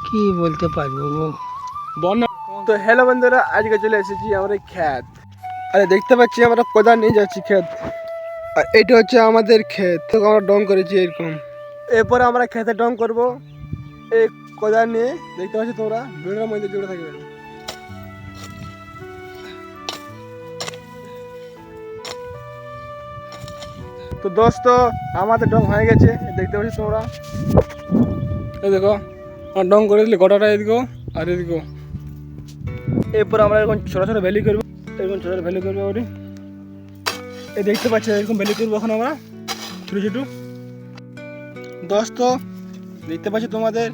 কি বলতে পারবো গো। বন্যা তো হ্যালো বন্ধুরা, আজকে চলে এসেছি আমরা ক্ষেত। আরে দেখতে পাচ্ছি আমরা কোদাল নিয়ে যাচ্ছি ক্ষেত। আর এইটা হচ্ছে আমাদের ক্ষেত, আমরা ডং করেছি এরকম। এরপরে আমরা ক্ষেতে ডং করব এই কোদাল নিয়ে। দেখতে পাচ্ছি তোমরা ভিডিওর মধ্যে জুড়ে থাকবে। তো দোস্ত আমাদের ডং হয়ে গেছে, দেখতে পাচ্ছি তোমরা। এই দেখো আমার ডং করে দিলে গোটাটা এদিকেও আর এদিকেও। এরপর আমরা এরকম ছোটো ছোটো ভ্যালি করবো, এরকম ছোটো ছোটো ভ্যালি করবো ওটি। এই দেখতে পাচ্ছি এরকম ভ্যালি করবো এখন আমরা ছোটো ছোটো। দোস্ত দেখতে পাচ্ছি তোমাদের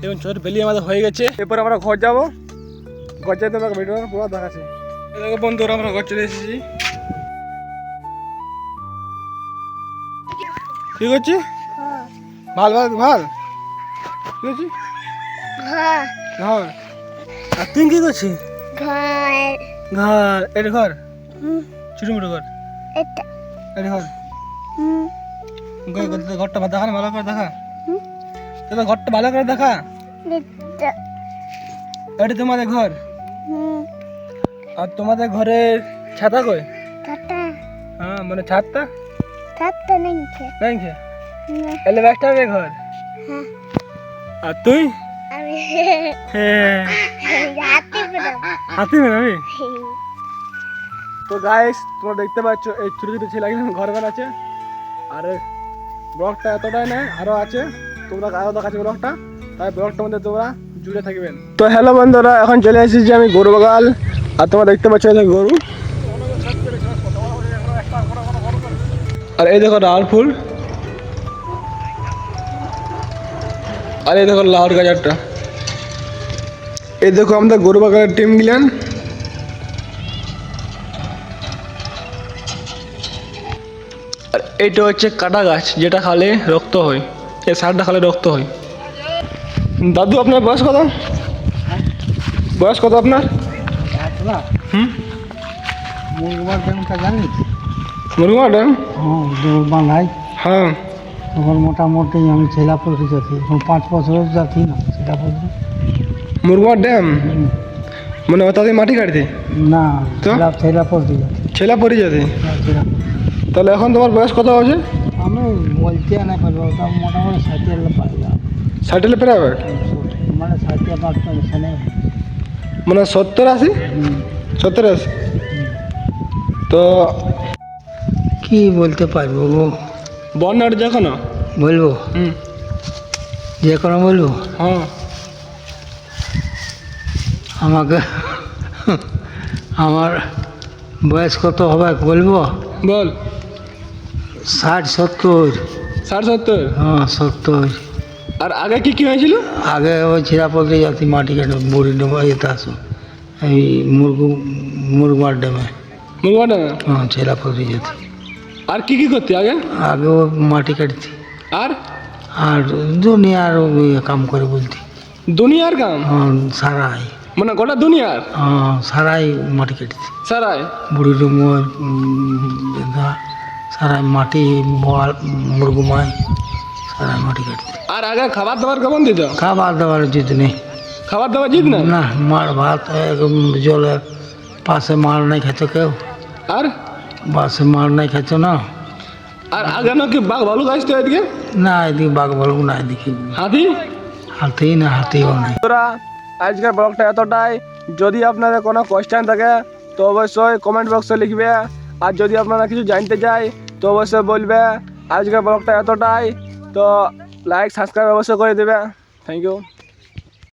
এরকম ছোটো ভ্যালি আমাদের হয়ে গেছে। এরপর আমরা ঘর যাবো, ঘর যাই তোমাকে ভিডিও পুরো দেখাচ্ছি। দেখো বন্ধুরা আমরা ঘর চলে এসেছি। ঠিক আছে ভাল ভাল ভাল ঠিক আছে। ঘর আর তুই কি করছিস? ঘর এটা ঘর ছোট মোটো ঘর এটা ঘর। ঘরটা দেখা না ভালো করে দেখা, দাদা ঘরটা ভালো করে দেখা। এটা তোমাদের ঘর। আর তোমাদের ঘরের ছাতা কই? হ্যাঁ মানে ছাদটা নেই এলিভেস্টার এর ঘর। আর তুই? হাতি আমি। তো গাইস তোমরা দেখতে পাচ্ছ এই ছোট ছোট ছেলে ঘর বানাচ্ছে। আর ব্লগটা এতটাই নয়, আরো আছে, তোমরা আরো দেখাচ্ছে ব্লগটা, তাই ব্লগটার মধ্যে তোমরা জুড়ে থাকবেন। তো হ্যালো বন্ধুরা, এখন চলে এসেছি আমি গরু বাগাল। আর তোমরা দেখতে পাচ্ছ এই গরু। আর এই দেখো লাল ফুল, আর এই দেখো লাউর গাজারটা। এই দেখো আমাদের গরু বাগানের টিম গিলান। আর এইটা হচ্ছে কাটা গাছ, যেটা খালে রক্ত হয়, এই সারটা খালে রক্ত হয়। দাদু আপনার বয়স কত? বয়স কত আপনার? মুরগমার ড্যামটা জানিস? মুরগুমা ড্যাম? হ্যাঁ বাংলায়। হ্যাঁ তখন মোটামুটি আমি ছেলাপুরি যাচ্ছি, এখন 5 বছরের যাচ্ছি না ছেলাপুরি। মুরগুমা ড্যাম মানে তাদের মাটি কাটতে না তো ছেলাপুরি যাচ্ছি। ছেলা পড়ে যেতে। তাহলে এখন তোমার বয়স কত আছে? আমি বলতে না পারবো, ওটা মোটামুটি 60 পাই যাবে। 60 পেরে যাবে মানে 60 পেনশনে মানে 70-80? 70-80। তো কি বলতে পারবো গো। বন্যার দেখো না বলবো যে কোনো বলবো। হ্যাঁ আমাকে আমার বয়স কত হবে বলবো? বল। 60-70। 60-70? হ্যাঁ 70। আর আগে কি কি হয়েছিল? আগে ওই ছিড়াপতি যাচ্ছি মাটি কাটে বুড়ি ডোবা যেতে আসো এই মুরগুমার ড্যামে। মুরগুমা ড্যামে? হ্যাঁ ছিড়াপতি যেতে। আর কি কি করতে আগে? আগে ও মাটি কাটছি আর আর দুনিয়ার কাম করে বলতি। দুনিয়ার কাম? হ্যাঁ সারাই, মানে গোটা দুনিয়ার? হ্যাঁ সারাই মাটি কাটছি। সারাই বুড়ি ডুমোর সারাই মাটি বল মুরগুমায় সারাই মাটি কাটছি। আর আগে খাবার দাবার কেমন দিত? খাবার দাবার জিত নেই। খাবার দাবার জিত না? না মার ভাত জলে পাশে মার নাই খেত কেউ। আর পাশে মার নাই খেত না। আর আগে নাকি বাঘ ভালুক আসতো এদিকে? না এদিকে বাঘ ভালুক না, এদিকে হাতি? হাতি না, হাতিও নাই। আজকের ব্লগটা এতটাই। যদি আপনাদের কোনো কোয়েশ্চেন থাকে তো অবশ্যই কমেন্ট বক্সে লিখবে। আর যদি আপনারা কিছু জানতে চাই তো অবশ্যই বলবে। আজকের ব্লগটা এতটাই, তো লাইক সাবস্ক্রাইব অবশ্যই করে দেবে। Thank you.